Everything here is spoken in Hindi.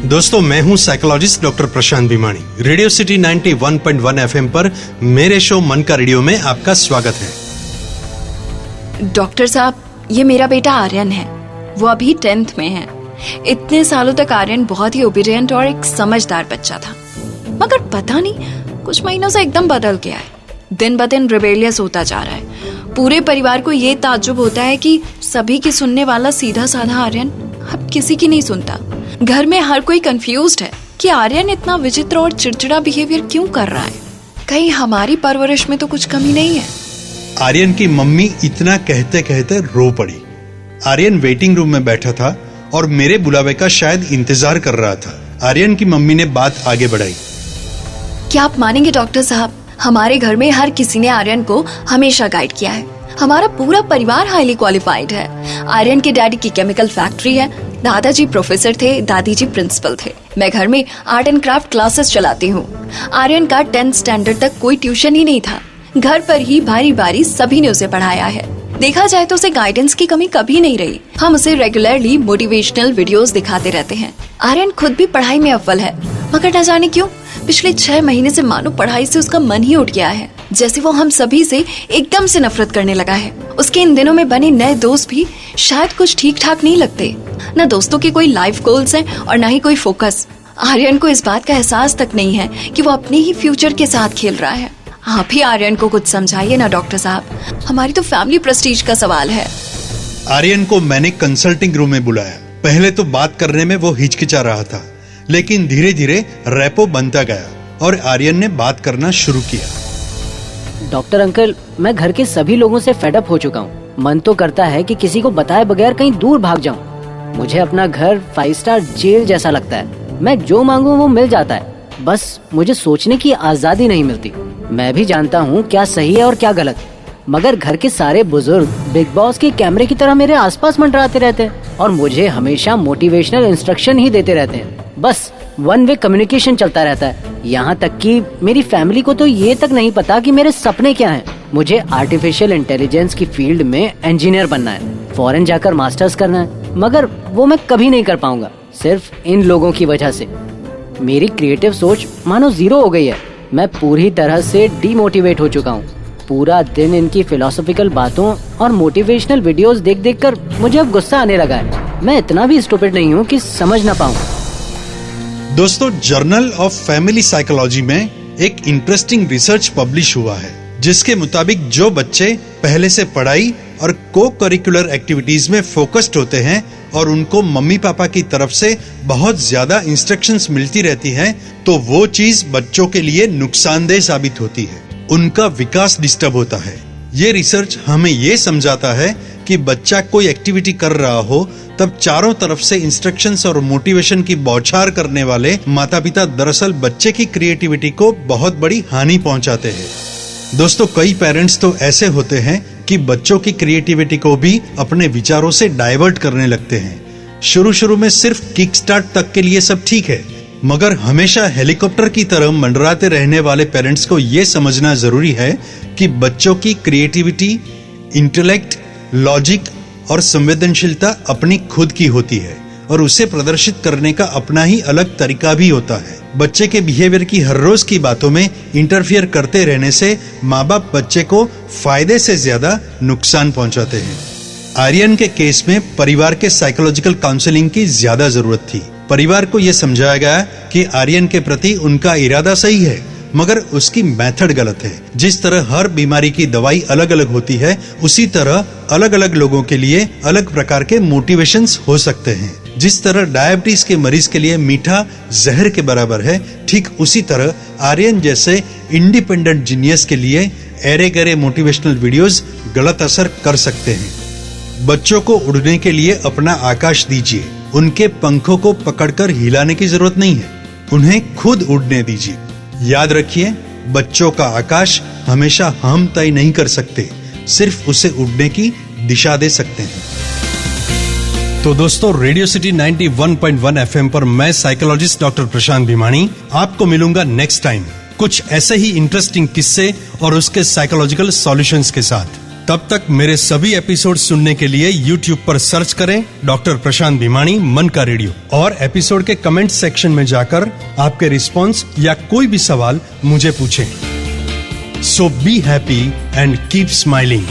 दोस्तों, मैं हूं साइकोलॉजिस्ट डॉक्टर प्रशांत भीमानी। रेडियो सिटी 91.1 एफएम पर मेरे शो मन का रेडियो में आपका स्वागत है। डॉक्टर साहब, ये मेरा बेटा आर्यन है। वो अभी 10th में है। इतने सालों तक आर्यन बहुत ही ओबीडिएंट और एक समझदार बच्चा था, मगर पता नहीं कुछ महीनों से एकदम बदल गया है। दिन ब दिन रिबेलियस होता जा रहा है। पूरे परिवार को ये ताज्जुब होता है कि सभी की सुनने वाला सीधा साधा आर्यन अब किसी की नहीं सुनता। घर में हर कोई कंफ्यूज्ड है कि आर्यन इतना विचित्र और चिड़चिड़ा बिहेवियर क्यों कर रहा है। कहीं हमारी परवरिश में तो कुछ कमी नहीं है। आर्यन की मम्मी इतना कहते कहते रो पड़ी। आर्यन वेटिंग रूम में बैठा था और मेरे बुलावे का शायद इंतजार कर रहा था। आर्यन की मम्मी ने बात आगे बढ़ाई। क्या आप मानेंगे डॉक्टर साहब, हमारे घर में हर किसी ने आर्यन को हमेशा गाइड किया है। हमारा पूरा परिवार हाईली क्वालिफाइड है। आर्यन के डैडी की केमिकल फैक्ट्री है, दादाजी प्रोफेसर थे, दादी जी प्रिंसिपल थे। मैं घर में आर्ट एंड क्राफ्ट क्लासेस चलाती हूँ। आर्यन का 10th स्टैंडर्ड तक कोई ट्यूशन ही नहीं था। घर पर ही बारी बारी सभी ने उसे पढ़ाया है। देखा जाए तो उसे गाइडेंस की कमी कभी नहीं रही। हम उसे रेगुलरली मोटिवेशनल वीडियोस दिखाते रहते हैं। आर्यन खुद भी पढ़ाई में अव्वल है, मगर न जाने क्यों पिछले 6 महीने से मानो पढ़ाई से उसका मन ही उठ गया है। जैसे वो हम सभी से एकदम से नफरत करने लगा है। उसके इन दिनों में बने नए दोस्त भी शायद कुछ ठीक ठाक नहीं लगते। न दोस्तों के कोई लाइफ गोल्स हैं और न ही कोई फोकस। आर्यन को इस बात का एहसास तक नहीं है कि वो अपने ही फ्यूचर के साथ खेल रहा है। आप ही आर्यन को कुछ समझाइए ना डॉक्टर साहब, हमारी तो फैमिली प्रेस्टीज का सवाल है। आर्यन को मैंने कंसल्टिंग रूम में बुलाया। पहले तो बात करने में वो हिचकिचा रहा था, लेकिन धीरे धीरे रैपो बनता गया और आर्यन ने बात करना शुरू किया। डॉक्टर अंकल, मैं घर के सभी लोगों से फेड अप हो चुका हूँ। मन तो करता है कि किसी को बताए बगैर कहीं दूर भाग जाऊँ। मुझे अपना घर 5 स्टार जेल जैसा लगता है। मैं जो मांगू वो मिल जाता है, बस मुझे सोचने की आजादी नहीं मिलती। मैं भी जानता हूँ क्या सही है और क्या गलत, मगर घर के सारे बुजुर्ग बिग बॉस के कैमरे की तरह मेरे आसपास मंडराते रहते हैं और मुझे हमेशा मोटिवेशनल इंस्ट्रक्शन ही देते रहते हैं। बस 1 वे कम्युनिकेशन चलता रहता है। यहाँ तक कि मेरी फैमिली को तो ये तक नहीं पता कि मेरे सपने क्या हैं। मुझे आर्टिफिशियल इंटेलिजेंस की फील्ड में इंजीनियर बनना है, फॉरेन जाकर मास्टर्स करना है, मगर वो मैं कभी नहीं कर पाऊंगा, सिर्फ इन लोगों की वजह से। मेरी क्रिएटिव सोच मानो 0 हो गई है। मैं पूरी तरह से डीमोटिवेट हो चुका हूँ। पूरा दिन इनकी फिलोसॉफिकल बातों और मोटिवेशनल वीडियोस देख देख कर मुझे अब गुस्सा आने लगा है। मैं इतना भी स्टूपिड नहीं हूँ कि समझ ना पाऊँ। दोस्तों, जर्नल ऑफ फैमिली साइकोलॉजी में एक इंटरेस्टिंग रिसर्च पब्लिश हुआ है, जिसके मुताबिक जो बच्चे पहले से पढ़ाई और को करिकुलर एक्टिविटीज में फोकस्ड होते हैं और उनको मम्मी पापा की तरफ से बहुत ज्यादा इंस्ट्रक्शंस मिलती रहती हैं, तो वो चीज बच्चों के लिए नुकसानदेह साबित होती है। उनका विकास डिस्टर्ब होता है। ये रिसर्च हमें ये समझाता है कि बच्चा कोई एक्टिविटी कर रहा हो तब चारों तरफ से इंस्ट्रक्शंस और मोटिवेशन की बौछार करने वाले माता पिता दरअसल बच्चे की क्रिएटिविटी को बहुत बड़ी हानि पहुंचाते हैं। दोस्तों, कई पेरेंट्स तो ऐसे होते हैं कि बच्चों की क्रिएटिविटी को भी अपने विचारों से डाइवर्ट करने लगते हैं। शुरू में सिर्फ किक स्टार्ट तक के लिए सब ठीक है, मगर हमेशा हेलीकॉप्टर की तरह मंडराते रहने वाले पेरेंट्स को ये समझना जरूरी है कि बच्चों की क्रिएटिविटी, इंटेलेक्ट, लॉजिक और संवेदनशीलता अपनी खुद की होती है और उसे प्रदर्शित करने का अपना ही अलग तरीका भी होता है। बच्चे के बिहेवियर की हर रोज की बातों में इंटरफियर करते रहने से माँ बाप बच्चे को फायदे से ज्यादा नुकसान पहुंचाते हैं। आर्यन के केस में परिवार के साइकोलॉजिकल काउंसलिंग की ज्यादा जरूरत थी। परिवार को यह समझाया गया कि आर्यन के प्रति उनका इरादा सही है, मगर उसकी मेथड गलत है। जिस तरह हर बीमारी की दवाई अलग अलग होती है, उसी तरह अलग अलग लोगों के लिए अलग प्रकार के मोटिवेशंस हो सकते हैं। जिस तरह डायबिटीज के मरीज के लिए मीठा जहर के बराबर है, ठीक उसी तरह आर्यन जैसे इंडिपेंडेंट जीनियस के लिए एरे गरे मोटिवेशनल वीडियोस गलत असर कर सकते हैं। बच्चों को उड़ने के लिए अपना आकाश दीजिए। उनके पंखों को पकड़कर हिलाने की जरूरत नहीं है, उन्हें खुद उड़ने दीजिए। याद रखिए, बच्चों का आकाश हमेशा हम तय नहीं कर सकते, सिर्फ उसे उड़ने की दिशा दे सकते हैं। तो दोस्तों, रेडियो सिटी 91.1 एफएम पर मैं साइकोलॉजिस्ट डॉक्टर प्रशांत भीमानी आपको मिलूंगा नेक्स्ट टाइम कुछ ऐसे ही इंटरेस्टिंग किस्से और उसके साइकोलॉजिकल सॉल्यूशंस के साथ। तब तक मेरे सभी एपिसोड सुनने के लिए YouTube पर सर्च करें डॉक्टर प्रशांत भिमानी मन का रेडियो, और एपिसोड के कमेंट सेक्शन में जाकर आपके रिस्पॉन्स या कोई भी सवाल मुझे पूछें। So be happy and keep smiling.